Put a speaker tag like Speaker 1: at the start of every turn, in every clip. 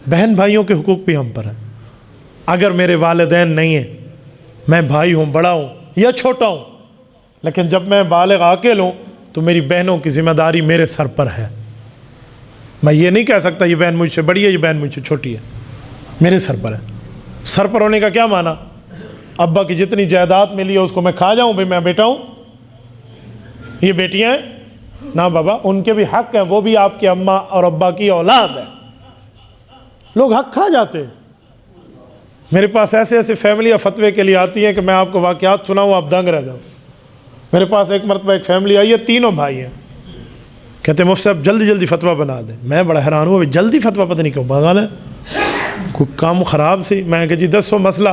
Speaker 1: بہن بھائیوں کے حقوق بھی ہم پر ہیں. اگر میرے والدین نہیں ہیں، میں بھائی ہوں، بڑا ہوں یا چھوٹا ہوں، لیکن جب میں بالغ عاقل ہوں تو میری بہنوں کی ذمہ داری میرے سر پر ہے. میں یہ نہیں کہہ سکتا یہ بہن مجھ سے بڑی ہے، یہ بہن مجھ سے چھوٹی ہے، میرے سر پر ہے. سر پر ہونے کا کیا معنی؟ ابا کی جتنی جائیداد ملی ہے اس کو میں کھا جاؤں؟ بھائی میں بیٹا ہوں، یہ بیٹیاں ہیں نا بابا، ان کے بھی حق ہیں، وہ بھی آپ کے اماں اور ابا کی اولاد ہے. لوگ حق کھا جاتے ہیں. میرے پاس ایسے ایسے فیملیاں فتوے کے لیے آتی ہیں کہ میں آپ کو واقعات سناؤں آپ دنگ رہ جاؤ. میرے پاس ایک مرتبہ ایک فیملی آئی ہے، تینوں بھائی ہیں، کہتے ہیں مفتی صاحب جلدی جلدی فتویٰ بنا دیں. میں بڑا حیران ہوا، جلدی فتویٰ پتہ نہیں کیوں بھگانا ہے، کوئی کام خراب سی. میں کہ جی 100 مسئلہ،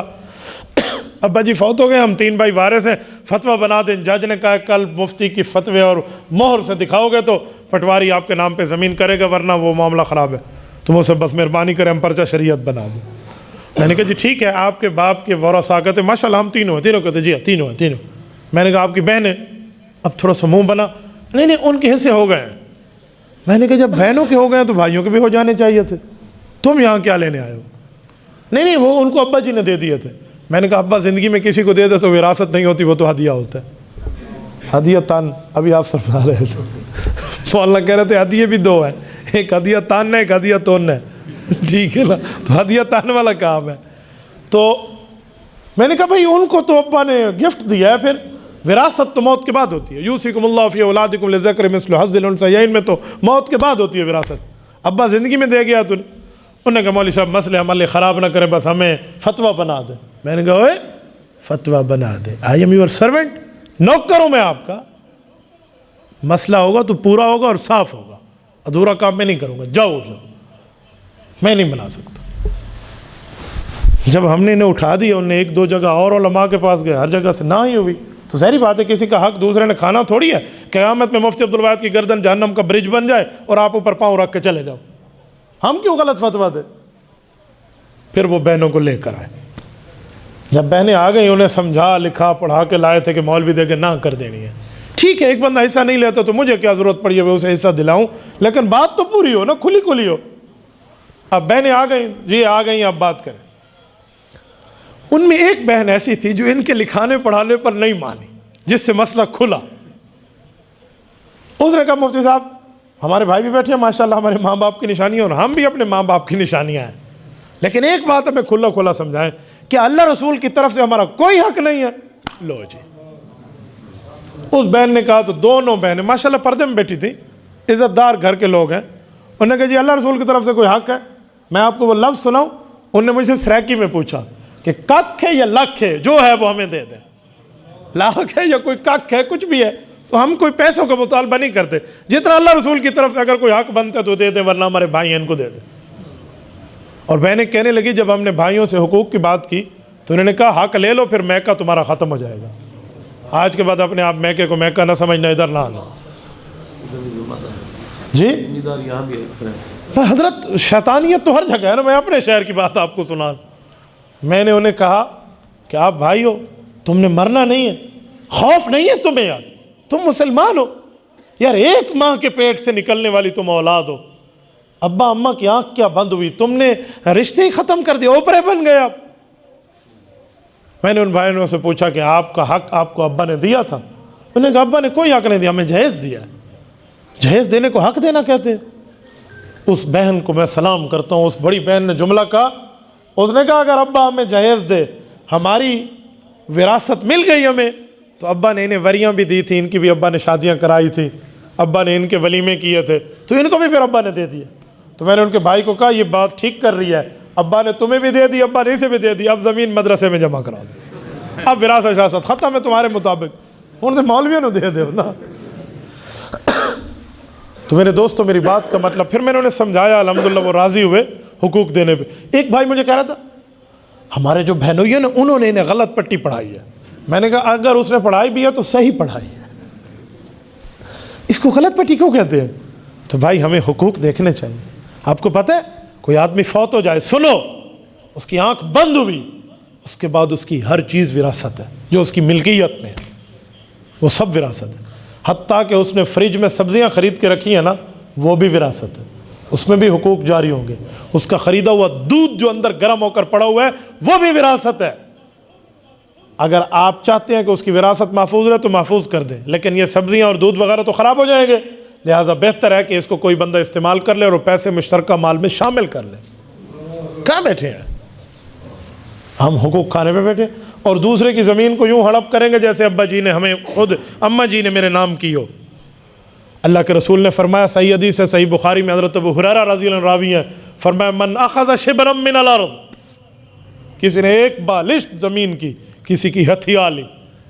Speaker 1: ابا جی فوت ہو گئے، ہم 3 بھائی وارث ہیں، فتویٰ بنا دیں. جج نے کہا کل مفتی کی فتوے اور مہر سے دکھاؤ گے تو پٹواری آپ کے نام پہ زمین کرے گا، ورنہ وہ معاملہ خراب ہے. تم اسے بس مہربانی کریں ہم پرچہ شریعت بنا دیں. میں نے کہا جی ٹھیک ہے، آپ کے باپ کے ورثاء کہتے ہیں ماشاء اللہ ہم تینوں ہیں. تینوں کہتے جی تینوں ہیں تینوں. میں نے کہا آپ کی بہن ہے؟ اب تھوڑا سا منہ بنا، نہیں نہیں ان کے حصے ہو گئے ہیں. میں نے کہا جب بہنوں کے ہو گئے ہیں تو بھائیوں کے بھی ہو جانے چاہیے تھے، تم یہاں کیا لینے آئے ہو؟ نہیں نہیں وہ ان کو ابا جی نے دے دیے تھے. میں نے کہا ابا زندگی میں کسی کو دے دے تو وراثت نہیں ہوتی، وہ تو ہدیہ ہوتا ہے. ہدیہ تان ابھی آپ سمجھا رہے تھے، مولانا کہہ رہے تھے ہدیہ بھی 2 ہیں، ایک ہدیہ تان ہے، ایک ہدیہ تون ہے. ٹھیک ہے نا، تو ہدیہ تان والا کام ہے. تو میں نے کہا بھائی ان کو تو ابا نے گفٹ دیا ہے، پھر وراثت تو موت کے بعد ہوتی ہے. یوصیکم اللہ فی اولادکم للذکر مثل حظ الانثیین میں تو موت کے بعد ہوتی ہے وراثت. ابا زندگی میں دے گیا تو انہوں نے کہا مولوی صاحب مسئلے عمل خراب نہ کریں، بس ہمیں فتویٰ بنا دیں. میں نے کہا اوے فتویٰ بنا دیں، آئی ایم یور سرونٹ، نوکر ہوں میں آپ کا. مسئلہ ہوگا تو پورا ہوگا اور صاف ہوگا، ادھورا کام میں نہیں کروں گا. جاؤ جاؤ، میں نہیں بنا سکتا. جب ہم نے انہیں اٹھا دیا، انہیں 1-2 جگہ اور علماء کے پاس گئے، ہر جگہ سے نہ ہی ہوئی. تو ظاہری بات ہے کسی کا حق دوسرے نے کھانا تھوڑی ہے. قیامت میں مفتی عبدالواحد کی گردن جہنم کا برج بن جائے اور آپ اوپر پاؤں رکھ کے چلے جاؤ. ہم کیوں غلط فتویٰ دیں؟ پھر وہ بہنوں کو لے کر آئے. جب بہنیں آ گئی انہیں سمجھا لکھا پڑھا کے لائے تھے کہ مولوی دے کے نہ کر دینی ہے. ٹھیک ہے ایک بندہ حصہ نہیں لیتا تو مجھے کیا ضرورت پڑی ہے میں اسے حصہ دلاؤں، لیکن بات تو پوری ہو نا، کھلی کھلی ہو. اب بہنیں آ گئیں، جی آ گئیں اب بات کریں. ان میں ایک بہن ایسی تھی جو ان کے لکھانے پڑھانے پر نہیں مانی، جس سے مسئلہ کھلا. اس نے کہا مفتی صاحب ہمارے بھائی بھی بیٹھے ہیں ماشاءاللہ، ہمارے ماں باپ کی نشانیاں اور ہم بھی اپنے ماں باپ کی نشانیاں ہیں، لیکن ایک بات ہمیں کھلا کھلا سمجھائیں کہ اللہ رسول کی طرف سے ہمارا کوئی حق نہیں ہے. لو جی، اس بہن نے کہا، تو دونوں بہنیں ماشاءاللہ پردے میں بیٹھی تھی، عزت دار گھر کے لوگ ہیں. انہوں نے کہا جی اللہ رسول کی طرف سے کوئی حق ہے؟ میں آپ کو وہ لفظ سناؤں. انہوں نے مجھ سے سریکی میں پوچھا کہ کک ہے یا لکھ ہے، جو ہے وہ ہمیں دے دیں. لاکھ ہے یا کوئی کک ہے، کچھ بھی ہے، تو ہم کوئی پیسوں کا مطالبہ نہیں کرتے. جتنا اللہ رسول کی طرف سے اگر کوئی حق بنتا ہے تو دے دیں، ورنہ ہمارے بھائی ہیں ان کو دے دیں. اور بہنیں کہنے لگی جب ہم نے بھائیوں سے حقوق کی بات کی تو انہوں نے کہا حق لے لو پھر میکہ تمہارا ختم ہو جائے گا. آج کے بعد اپنے آپ میکے کو میکہ نہ سمجھنا، ادھر نہ آنا. جی حضرت شیطانیت تو ہر جگہ ہے نا. میں اپنے شہر کی بات آپ کو سنا. میں نے انہیں کہا کہ آپ بھائی ہو، تم نے مرنا نہیں ہے، خوف نہیں ہے تمہیں یار، تم مسلمان ہو یار، ایک ماں کے پیٹ سے نکلنے والی تم اولاد ہو. ابا اماں کی آنکھ کیا بند ہوئی، تم نے رشتے ہی ختم کر دیا، اوپرے بن گئے آپ. میں نے ان بھائیوں سے پوچھا کہ آپ کا حق آپ کو ابا نے دیا تھا؟ انہوں نے کہا ابا نے کوئی حق نہیں دیا، ہمیں جہیز دیا. جہیز دینے کو حق دینا کہتے ہیں. اس بہن کو میں سلام کرتا ہوں. اس بڑی بہن نے جملہ کہا، اس نے کہا اگر ابا ہمیں جہیز دے، ہماری وراثت مل گئی ہمیں، تو ابا نے انہیں وریاں بھی دی تھی، ان کی بھی ابا نے شادیاں کرائی تھی، ابا نے ان کے ولیمے کیے تھے، تو ان کو بھی پھر ابا نے دے دیا. تو میں نے ان کے بھائی کو کہا یہ بات ٹھیک کر رہی ہے، ابا نے تمہیں بھی دے دی، ابا نے اسے بھی دے دی، اب زمین مدرسے میں جمع کرا دو، اب وراثت ختم ہے تمہارے مطابق. انہوں نے مولویوں نے دے دے نا. تو میرے دوستوں میری بات کا مطلب پھر میں نے انہیں سمجھایا، الحمدللہ وہ راضی ہوئے حقوق دینے پہ. ایک بھائی مجھے کہہ رہا تھا ہمارے جو بہنوئی ہیں نا انہوں نے انہیں غلط پٹی پڑھائی ہے. میں نے کہا اگر اس نے پڑھائی بھی ہے تو صحیح پڑھائی ہے، اس کو غلط پٹی کیوں کہتے ہیں؟ تو بھائی ہمیں حقوق دیکھنے چاہیے. آپ کو پتہ ہے کوئی آدمی فوت ہو جائے، سنو اس کی آنکھ بند ہوئی، اس کے بعد اس کی ہر چیز وراثت ہے، جو اس کی ملکیت میں ہے وہ سب وراثت ہے. حتیٰ کہ اس نے فریج میں سبزیاں خرید کے رکھی ہیں نا وہ بھی وراثت ہے. اس میں بھی حقوق جاری ہوں گے. اس کا خریدا ہوا دودھ جو اندر گرم ہو کر پڑا ہوا ہے وہ بھی وراثت ہے. اگر آپ چاہتے ہیں کہ اس کی وراثت محفوظ رہے تو محفوظ کر دیں, لیکن یہ سبزیاں اور دودھ وغیرہ تو خراب ہو جائیں گے, لہٰذا بہتر ہے کہ اس کو کوئی بندہ استعمال کر لے اور پیسے مشترکہ مال میں شامل کر لے. کہاں بیٹھے ہیں ہم حقوق کھانے پہ بیٹھے, اور دوسرے کی زمین کو یوں ہڑپ کریں گے جیسے ابا جی نے ہمیں خود, اماں جی نے میرے نام کی ہو. اللہ کے رسول نے فرمایا, صحیح حدیث ہے صحیح بخاری میں, حضرت ابو ہریرہ رضی اللہ عنہ راوی ہیں, فرمایا من اخذ شبرا من الارض, کسی نے ایک بالشت زمین کی کسی کی ہتھیا لی,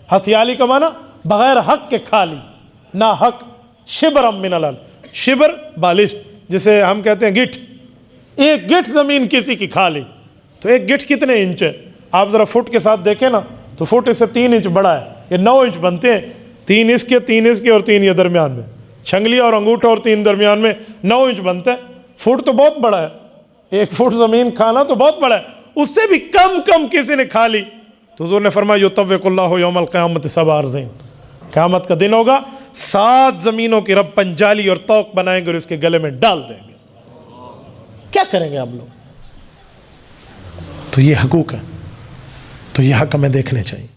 Speaker 1: ہتھیا لی کا معنی بغیر حق کے کھا لی, نا حق. شبرا من الارض, شبر بالشت جسے ہم کہتے ہیں گٹھ, ایک گٹھ زمین کسی کی کھا لی. تو ایک گٹھ کتنے انچ ہے؟ آپ ذرا فٹ کے ساتھ دیکھیں نا تو فٹ اس سے 3 انچ بڑا ہے, یہ 9 انچ بنتے ہیں. 3 اس کے 3 اس کے اور 3 یہ درمیان میں, چھنگلی اور انگوٹھا اور 3 درمیان میں 9 انچ بنتے ہیں. فٹ تو بہت بڑا ہے, 1 فٹ زمین کھانا تو بہت بڑا ہے, اس سے بھی کم کسی نے کھا لی تو حضور نے فرمایا یطوق اللہ یوم القیامت 7 ارضین, قیامت کا دن ہوگا 7 زمینوں کی رب پنجالی اور توق بنائیں گے اور اس کے گلے میں ڈال دیں گے. کیا کریں گے آپ لوگ؟ تو یہ حقوق ہیں, تو یہ حق ہمیں دیکھنے چاہیے.